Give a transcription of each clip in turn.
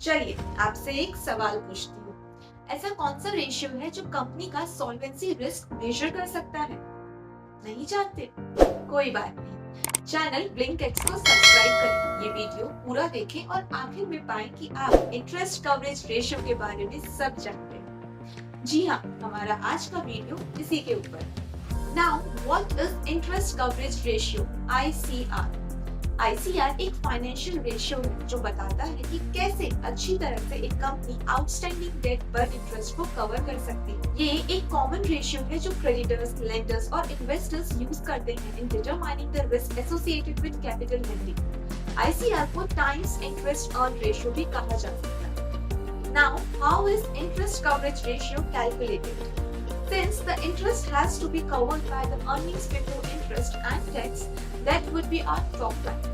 चलिए आपसे एक सवाल पूछती हूँ। ऐसा कौन सा रेशियो है जो कंपनी का सॉल्वेंसी रिस्क मेजर कर सकता है? नहीं जानते? कोई बात नहीं। चैनल ब्लिंक एक्स को सब्सक्राइब करें, ये वीडियो पूरा देखें और आखिर में पाएं कि आप इंटरेस्ट कवरेज रेशियो के बारे में सब जानते हैं। जी हाँ, हमारा आज का वीडियो इसी के ऊपर। Now what is interest coverage ratio (ICR)? ICR एक फाइनेंशियल रेशियो है जो बताता है कि कैसे अच्छी तरह से एक कंपनी आउटस्टैंडिंग डेट पर इंटरेस्ट को कवर कर सकती है। ये एक कॉमन रेशियो है जो क्रेडिटर्स, लेंडर्स और इन्वेस्टर्स यूज करते हैं in determining the risk associated with capital lending. ICR को टाइम्स इंटरेस्ट अर्न रेशियो भी कहा जाता है। Now how is interest coverage ratio calculated? Since the interest has to be covered by the earnings before interest and tax, that would be our top line.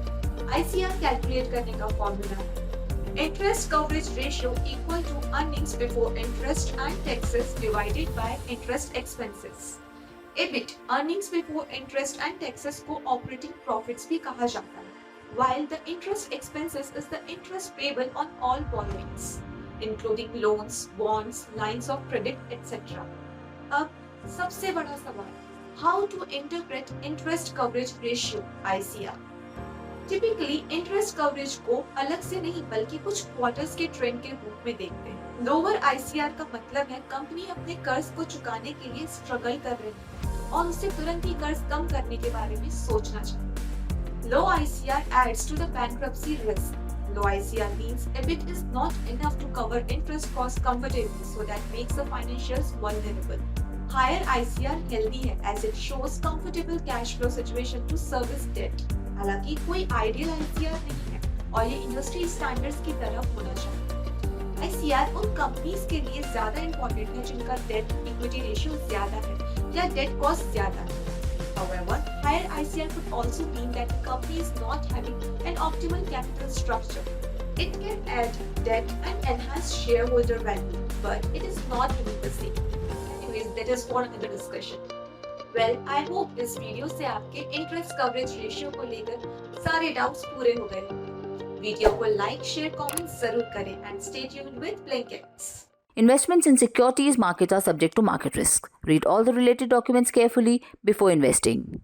ICR calculate करने का formula है interest coverage ratio equal to earnings before interest and taxes divided by interest expenses. EBIT earnings before interest and taxes को operating profits भी कहा जाता है, while the interest expenses is the interest payable on all borrowings, including loans, bonds, lines of credit, etc. अब सबसे बड़ा सवाल, how to interpret interest coverage ratio (ICR)? Typically interest coverage को अलग से नहीं बल्कि कुछ क्वार्टर्स के ट्रेंड के रूप में देखते हैं। लोअर ICR का मतलब है कंपनी अपने कर्ज को चुकाने के लिए स्ट्रगल कर रही है और उसे तुरंत ही कर्ज कम करने के बारे में सोचना चाहिए। लो ICR adds to the bankruptcy risk. Low ICR means EBIT is not enough to cover interest costs comfortably, so that makes the financials vulnerable. Higher ICR healthy है as it shows comfortable cash flow situation to service debt. हालांकि कोई ideal ICR नहीं है और ये industry standards की तरफ होना चाहिए। ICR उन companies के लिए ज्यादा important है जिनका debt equity ratio ज्यादा है या debt cost ज्यादा है। However, higher ICR could also mean that the company is not having an optimal capital structure. It can add debt and enhance shareholder value, but it is not doing the same. Anyways, that is for another discussion. Well, I hope इस video से आपके interest coverage ratio को लेकर सारे doubts पूरे हो गए होंगे। वीडियो को लाइक, शेयर, कमेंट जरूर करें and stay tuned with Blinkits. Investments in securities markets are subject to market risk. Read all the related documents carefully before investing.